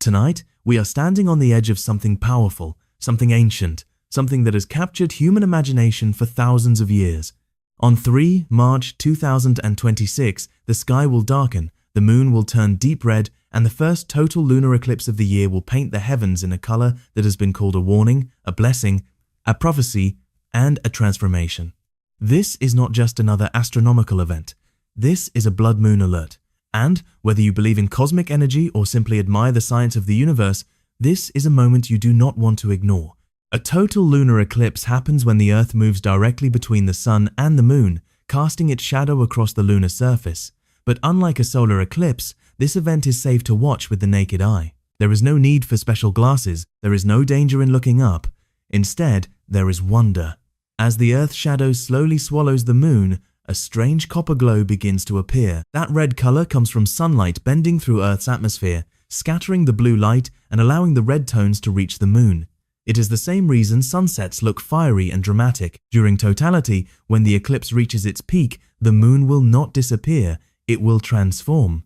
Tonight, we are standing on the edge of something powerful, something ancient, something that has captured human imagination for thousands of years. On 3 March 2026, the sky will darken, the moon will turn deep red, and the first total lunar eclipse of the year will paint the heavens in a color that has been called a warning, a blessing, a prophecy, and a transformation. This is not just another astronomical event. This is a blood moon alert. And whether you believe in cosmic energy or simply admire the science of the universe, this is a moment you do not want to ignore. A total lunar eclipse happens when the Earth moves directly between the Sun and the Moon, casting its shadow across the lunar surface. But unlike a solar eclipse, this event is safe to watch with the naked eye. There is no need for special glasses, there is no danger in looking up. Instead, there is wonder. As the Earth's shadow slowly swallows the Moon, a strange copper glow begins to appear. That red color comes from sunlight bending through Earth's atmosphere, scattering the blue light and allowing the red tones to reach the Moon. It is the same reason sunsets look fiery and dramatic. During totality, when the eclipse reaches its peak, the Moon will not disappear, it will transform.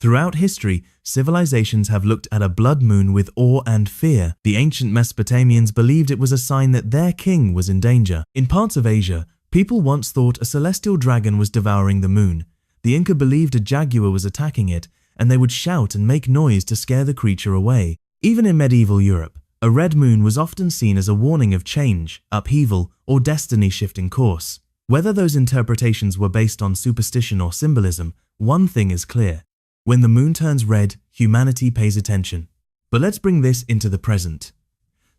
Throughout history, civilizations have looked at a blood moon with awe and fear. The ancient Mesopotamians believed it was a sign that their king was in danger. In parts of Asia, people once thought a celestial dragon was devouring the moon. The Inca believed a jaguar was attacking it, and they would shout and make noise to scare the creature away. Even in medieval Europe, a red moon was often seen as a warning of change, upheaval, or destiny shifting course. Whether those interpretations were based on superstition or symbolism, one thing is clear. When the moon turns red, humanity pays attention. But let's bring this into the present.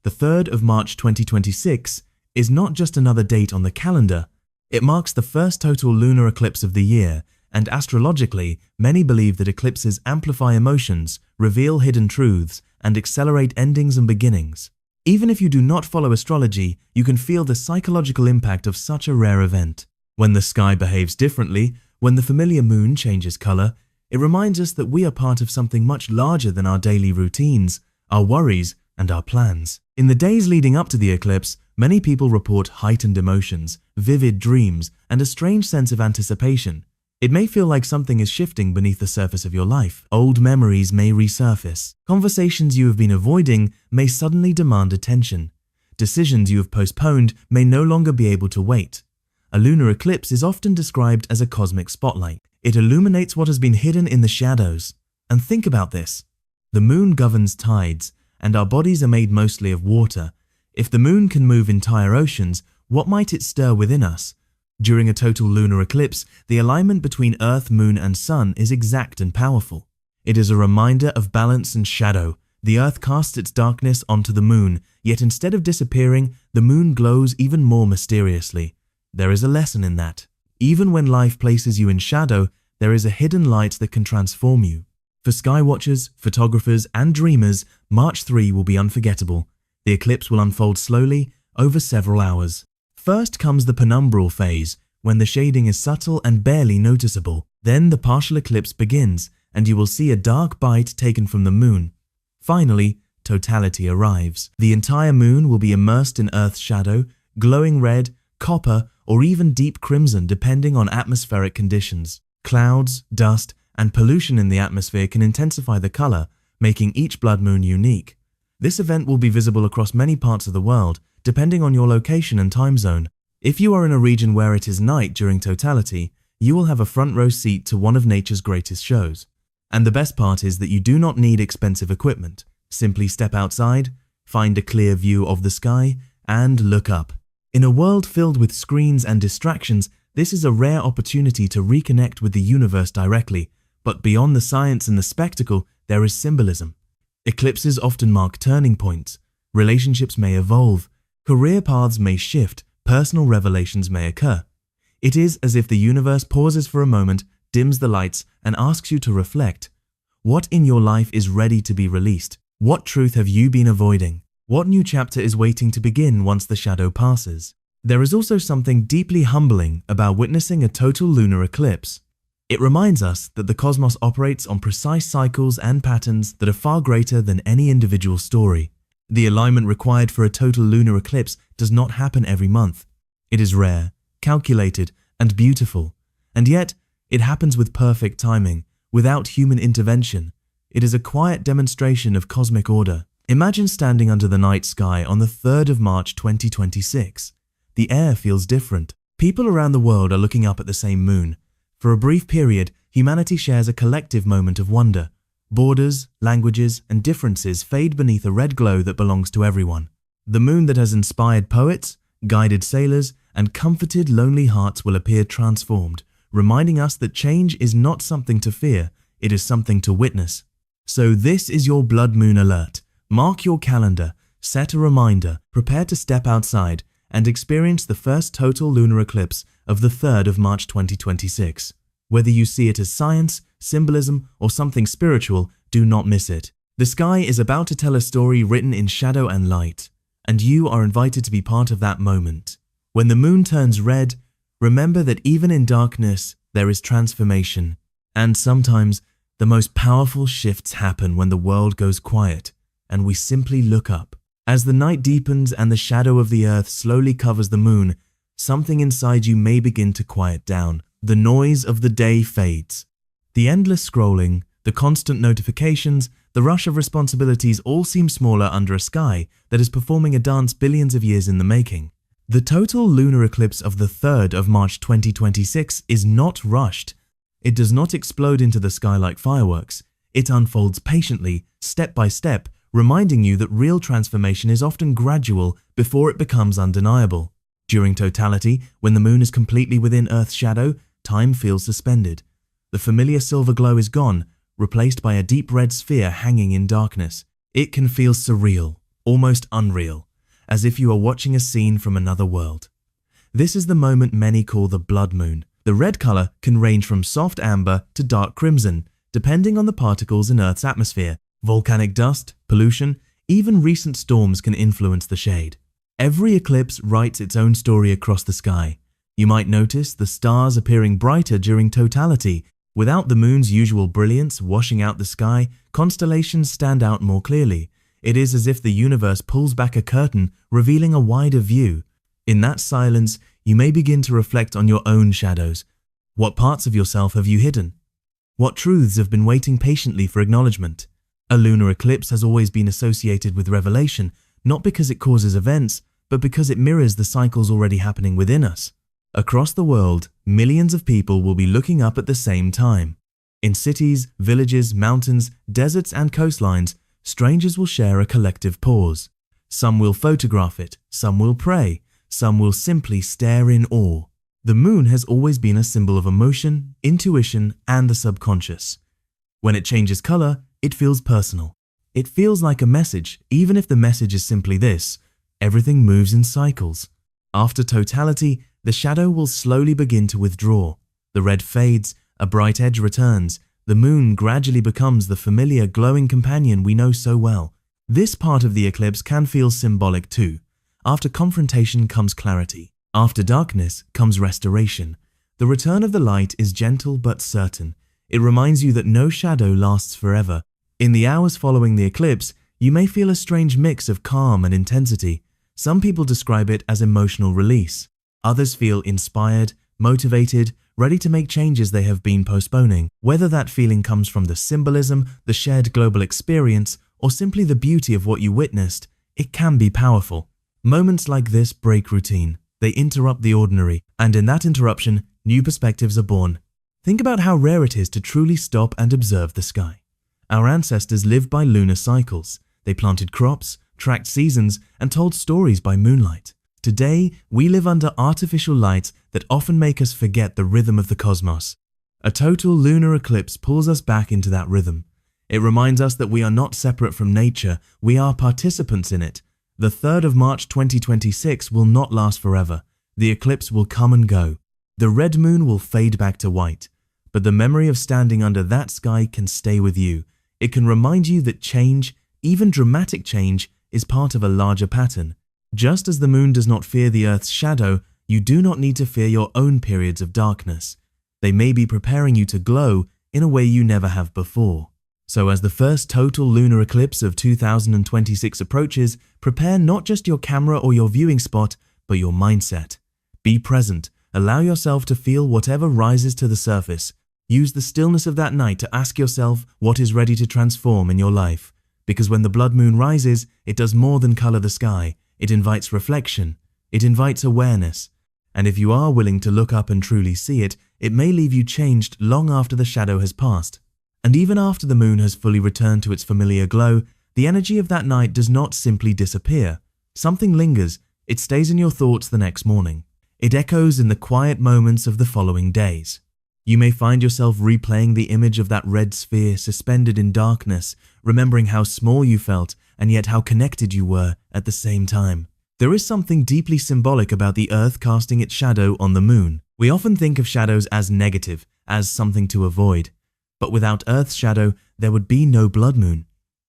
The 3rd of March 2026 is not just another date on the calendar, it marks the first total lunar eclipse of the year, and astrologically, many believe that eclipses amplify emotions, reveal hidden truths, and accelerate endings and beginnings. Even if you do not follow astrology, you can feel the psychological impact of such a rare event. When the sky behaves differently, when the familiar moon changes color, it reminds us that we are part of something much larger than our daily routines, our worries, and our plans. In the days leading up to the eclipse, many people report heightened emotions, vivid dreams, and a strange sense of anticipation. It may feel like something is shifting beneath the surface of your life. Old memories may resurface. Conversations you have been avoiding may suddenly demand attention. Decisions you have postponed may no longer be able to wait. A lunar eclipse is often described as a cosmic spotlight. It illuminates what has been hidden in the shadows. And think about this. The moon governs tides, and our bodies are made mostly of water. If the moon can move entire oceans, what might it stir within us? During a total lunar eclipse, the alignment between Earth, Moon, and Sun is exact and powerful. It is a reminder of balance and shadow. The Earth casts its darkness onto the Moon, yet instead of disappearing, the Moon glows even more mysteriously. There is a lesson in that. Even when life places you in shadow, there is a hidden light that can transform you. For skywatchers, photographers, and dreamers, March 3 will be unforgettable. The eclipse will unfold slowly, over several hours. First comes the penumbral phase, when the shading is subtle and barely noticeable. Then the partial eclipse begins, and you will see a dark bite taken from the moon. Finally, totality arrives. The entire moon will be immersed in Earth's shadow, glowing red, copper, or even deep crimson depending on atmospheric conditions. Clouds, dust, and pollution in the atmosphere can intensify the color, making each blood moon unique. This event will be visible across many parts of the world, depending on your location and time zone. If you are in a region where it is night during totality, you will have a front row seat to one of nature's greatest shows. And the best part is that you do not need expensive equipment. Simply step outside, find a clear view of the sky, and look up. In a world filled with screens and distractions, this is a rare opportunity to reconnect with the universe directly. But beyond the science and the spectacle, there is symbolism. Eclipses often mark turning points. Relationships may evolve. Career paths may shift. Personal revelations may occur. It is as if the universe pauses for a moment, dims the lights, and asks you to reflect. What in your life is ready to be released? What truth have you been avoiding? What new chapter is waiting to begin once the shadow passes? There is also something deeply humbling about witnessing a total lunar eclipse. It reminds us that the cosmos operates on precise cycles and patterns that are far greater than any individual story. The alignment required for a total lunar eclipse does not happen every month. It is rare, calculated, and beautiful, and yet it happens with perfect timing, without human intervention. It is a quiet demonstration of cosmic order. Imagine standing under the night sky on the 3rd of March 2026. The air feels different. People around the world are looking up at the same moon. For a brief period, humanity shares a collective moment of wonder. Borders, languages, and differences fade beneath a red glow that belongs to everyone. The moon that has inspired poets, guided sailors, and comforted lonely hearts will appear transformed, reminding us that change is not something to fear, it is something to witness. So this is your blood moon alert. Mark your calendar, set a reminder, prepare to step outside, and experience the first total lunar eclipse of the 3rd of March 2026. Whether you see it as science, symbolism, or something spiritual, do not miss it. The sky is about to tell a story written in shadow and light, and you are invited to be part of that moment. When the moon turns red, remember that even in darkness, there is transformation. And sometimes, the most powerful shifts happen when the world goes quiet, and we simply look up. As the night deepens and the shadow of the earth slowly covers the moon, something inside you may begin to quiet down. The noise of the day fades. The endless scrolling, the constant notifications, the rush of responsibilities all seem smaller under a sky that is performing a dance billions of years in the making. The total lunar eclipse of the 3rd of March 2026 is not rushed. It does not explode into the sky like fireworks. It unfolds patiently, step by step, reminding you that real transformation is often gradual before it becomes undeniable. During totality, when the moon is completely within Earth's shadow, time feels suspended. The familiar silver glow is gone, replaced by a deep red sphere hanging in darkness. It can feel surreal, almost unreal, as if you are watching a scene from another world. This is the moment many call the blood moon. The red color can range from soft amber to dark crimson, depending on the particles in Earth's atmosphere. Volcanic dust, pollution, even recent storms can influence the shade. Every eclipse writes its own story across the sky. You might notice the stars appearing brighter during totality. Without the moon's usual brilliance washing out the sky, constellations stand out more clearly. It is as if the universe pulls back a curtain, revealing a wider view. In that silence, you may begin to reflect on your own shadows. What parts of yourself have you hidden? What truths have been waiting patiently for acknowledgement? A lunar eclipse has always been associated with revelation, not because it causes events, but because it mirrors the cycles already happening within us. Across the world, millions of people will be looking up at the same time. In cities, villages, mountains, deserts, and coastlines, strangers will share a collective pause. Some will photograph it, some will pray, some will simply stare in awe. The moon has always been a symbol of emotion, intuition, and the subconscious. When it changes color, it feels personal. It feels like a message, even if the message is simply this: everything moves in cycles. After totality, the shadow will slowly begin to withdraw. The red fades, a bright edge returns. The moon gradually becomes the familiar glowing companion we know so well. This part of the eclipse can feel symbolic too. After confrontation comes clarity. After darkness comes restoration. The return of the light is gentle but certain. It reminds you that no shadow lasts forever. In the hours following the eclipse, you may feel a strange mix of calm and intensity. Some people describe it as emotional release. Others feel inspired, motivated, ready to make changes they have been postponing. Whether that feeling comes from the symbolism, the shared global experience, or simply the beauty of what you witnessed, it can be powerful. Moments like this break routine. They interrupt the ordinary, and in that interruption, new perspectives are born. Think about how rare it is to truly stop and observe the sky. Our ancestors lived by lunar cycles. They planted crops, tracked seasons, and told stories by moonlight. Today, we live under artificial lights that often make us forget the rhythm of the cosmos. A total lunar eclipse pulls us back into that rhythm. It reminds us that we are not separate from nature, we are participants in it. The 3rd of March 2026 will not last forever. The eclipse will come and go. The red moon will fade back to white. But the memory of standing under that sky can stay with you. It can remind you that change, even dramatic change, is part of a larger pattern. Just as the moon does not fear the Earth's shadow, you do not need to fear your own periods of darkness. They may be preparing you to glow in a way you never have before. So as the first total lunar eclipse of 2026 approaches, prepare not just your camera or your viewing spot, but your mindset. Be present. Allow yourself to feel whatever rises to the surface. Use the stillness of that night to ask yourself what is ready to transform in your life. Because when the blood moon rises, it does more than color the sky. It invites reflection. It invites awareness. And if you are willing to look up and truly see it, it may leave you changed long after the shadow has passed. And even after the moon has fully returned to its familiar glow, the energy of that night does not simply disappear. Something lingers. It stays in your thoughts the next morning. It echoes in the quiet moments of the following days. You may find yourself replaying the image of that red sphere suspended in darkness, remembering how small you felt and yet how connected you were at the same time. There is something deeply symbolic about the Earth casting its shadow on the moon. We often think of shadows as negative, as something to avoid. But without Earth's shadow, there would be no blood moon.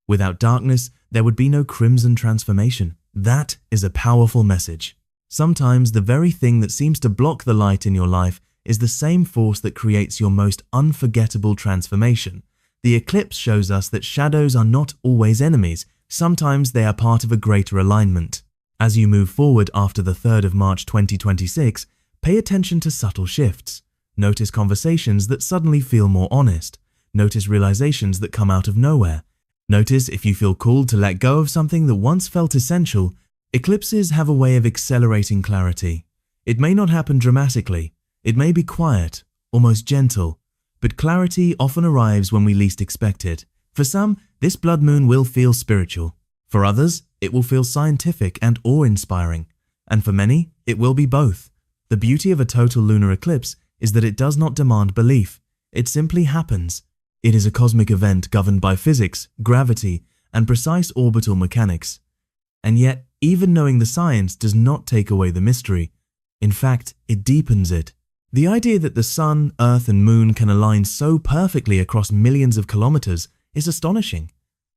Without darkness, there would be no crimson transformation. That is a powerful message. Sometimes the very thing that seems to block the light in your life is the same force that creates your most unforgettable transformation. The eclipse shows us that shadows are not always enemies. Sometimes they are part of a greater alignment. As you move forward after the 3rd of March 2026, pay attention to subtle shifts. Notice conversations that suddenly feel more honest. Notice realizations that come out of nowhere. Notice if you feel called to let go of something that once felt essential. Eclipses have a way of accelerating clarity. It may not happen dramatically. It may be quiet, almost gentle, but clarity often arrives when we least expect it. For some, this blood moon will feel spiritual. For others, it will feel scientific and awe-inspiring. And for many, it will be both. The beauty of a total lunar eclipse is that it does not demand belief. It simply happens. It is a cosmic event governed by physics, gravity, and precise orbital mechanics. And yet, even knowing the science does not take away the mystery. In fact, it deepens it. The idea that the sun, earth, and moon can align so perfectly across millions of kilometers is astonishing.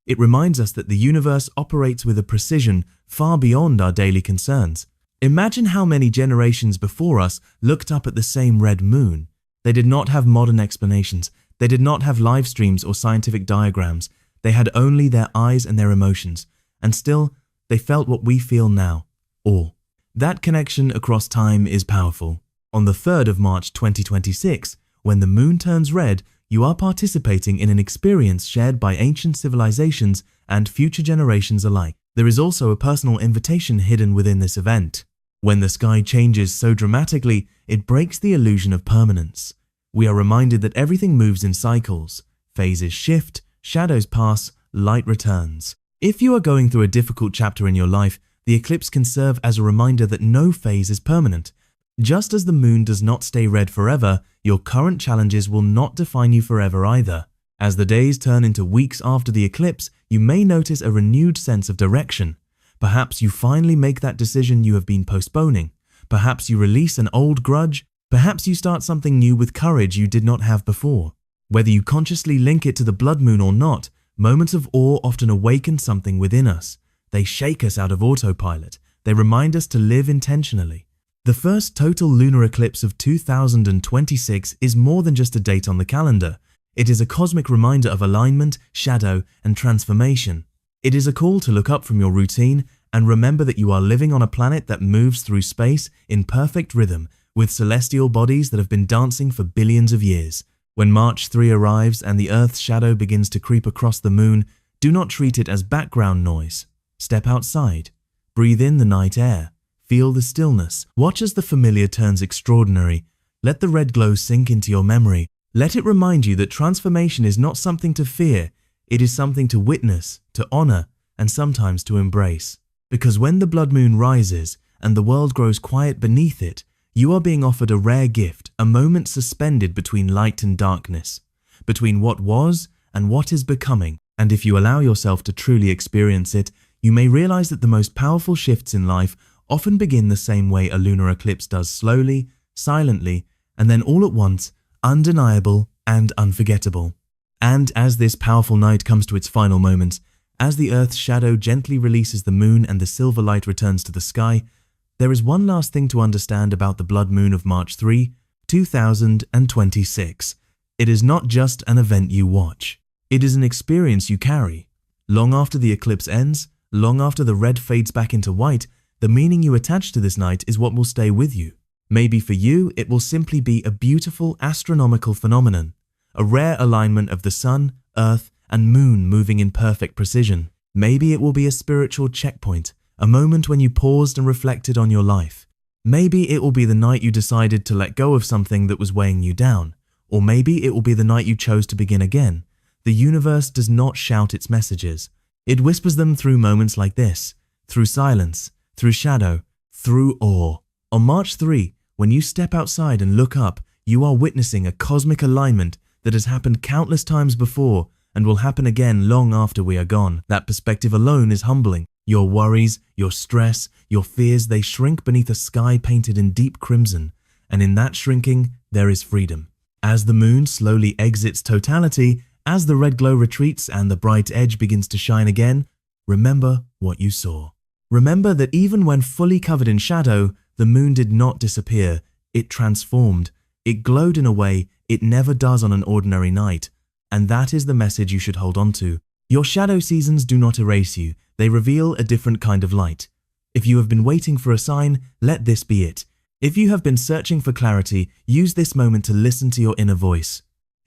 It reminds us that the universe operates with a precision far beyond our daily concerns. Imagine how many generations before us looked up at the same red moon. They did not have modern explanations. They did not have live streams or scientific diagrams. They had only their eyes and their emotions. And still, they felt what we feel now, awe. That connection across time is powerful. On the 3rd of March 2026, when the moon turns red, you are participating in an experience shared by ancient civilizations and future generations alike. There is also a personal invitation hidden within this event. When the sky changes so dramatically, it breaks the illusion of permanence. We are reminded that everything moves in cycles. Phases shift, shadows pass, light returns. If you are going through a difficult chapter in your life, the eclipse can serve as a reminder that no phase is permanent. Just as the moon does not stay red forever, your current challenges will not define you forever either. As the days turn into weeks after the eclipse, you may notice a renewed sense of direction. Perhaps you finally make that decision you have been postponing. Perhaps you release an old grudge. Perhaps you start something new with courage you did not have before. Whether you consciously link it to the blood moon or not, moments of awe often awaken something within us. They shake us out of autopilot. They remind us to live intentionally. The first total lunar eclipse of 2026 is more than just a date on the calendar. It is a cosmic reminder of alignment, shadow, and transformation. It is a call to look up from your routine and remember that you are living on a planet that moves through space in perfect rhythm with celestial bodies that have been dancing for billions of years. When March 3 arrives and the Earth's shadow begins to creep across the moon, do not treat it as background noise. Step outside. Breathe in the night air. Feel the stillness. Watch as the familiar turns extraordinary. Let the red glow sink into your memory. Let it remind you that transformation is not something to fear. It is something to witness, to honor, and sometimes to embrace. Because when the blood moon rises and the world grows quiet beneath it, you are being offered a rare gift, a moment suspended between light and darkness, between what was and what is becoming. And if you allow yourself to truly experience it, you may realize that the most powerful shifts in life often begin the same way a lunar eclipse does, slowly, silently, and then all at once, undeniable and unforgettable. And as this powerful night comes to its final moments, as the Earth's shadow gently releases the moon and the silver light returns to the sky, there is one last thing to understand about the blood moon of March 3, 2026. It is not just an event you watch. It is an experience you carry. Long after the eclipse ends, long after the red fades back into white, the meaning you attach to this night is what will stay with you. Maybe for you, it will simply be a beautiful astronomical phenomenon, a rare alignment of the sun, earth, and moon moving in perfect precision. Maybe it will be a spiritual checkpoint, a moment when you paused and reflected on your life. Maybe it will be the night you decided to let go of something that was weighing you down. Or maybe it will be the night you chose to begin again. The universe does not shout its messages. It whispers them through moments like this, through silence, through shadow, through awe. On March 3, when you step outside and look up, you are witnessing a cosmic alignment that has happened countless times before and will happen again long after we are gone. That perspective alone is humbling. Your worries, your stress, your fears, they shrink beneath a sky painted in deep crimson, and in that shrinking, there is freedom. As the moon slowly exits totality, as the red glow retreats and the bright edge begins to shine again, remember what you saw. Remember that even when fully covered in shadow, the moon did not disappear. It transformed. It glowed in a way it never does on an ordinary night. And that is the message you should hold on to. Your shadow seasons do not erase you. They reveal a different kind of light. If you have been waiting for a sign, let this be it. If you have been searching for clarity, use this moment to listen to your inner voice.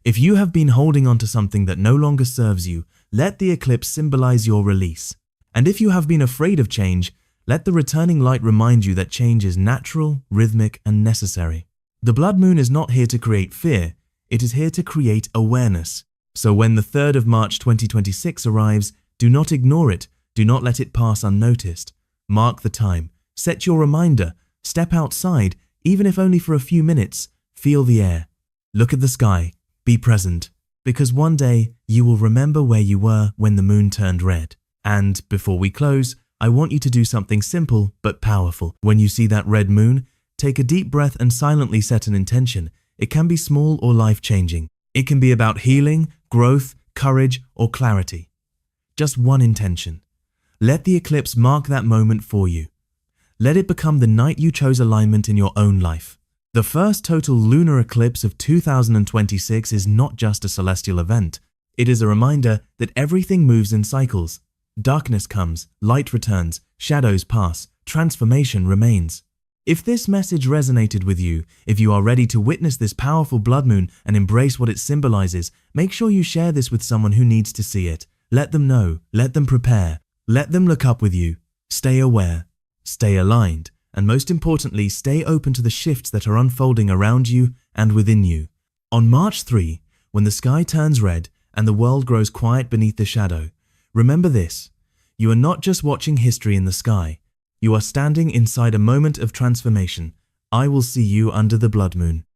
If you have been holding on to something that no longer serves you, let the eclipse symbolize your release. And if you have been afraid of change, let the returning light remind you that change is natural, rhythmic, and necessary. The blood moon is not here to create fear. It is here to create awareness. So when the 3rd of March 2026 arrives, do not ignore it. Do not let it pass unnoticed. Mark the time. Set your reminder. Step outside, even if only for a few minutes. Feel the air. Look at the sky. Be present. Because one day, you will remember where you were when the moon turned red. And before we close, I want you to do something simple but powerful. When you see that red moon, take a deep breath and silently set an intention. It can be small or life-changing. It can be about healing, growth, courage, or clarity. Just one intention. Let the eclipse mark that moment for you. Let it become the night you chose alignment in your own life. The first total lunar eclipse of 2026 is not just a celestial event. It is a reminder that everything moves in cycles. Darkness comes, light returns, shadows pass, transformation remains. If this message resonated with you, if you are ready to witness this powerful blood moon and embrace what it symbolizes, make sure you share this with someone who needs to see it. Let them know, let them prepare, let them look up with you. Stay aware, stay aligned, and most importantly, stay open to the shifts that are unfolding around you and within you. On March 3, when the sky turns red and the world grows quiet beneath the shadow, remember this: you are not just watching history in the sky. You are standing inside a moment of transformation. I will see you under the blood moon.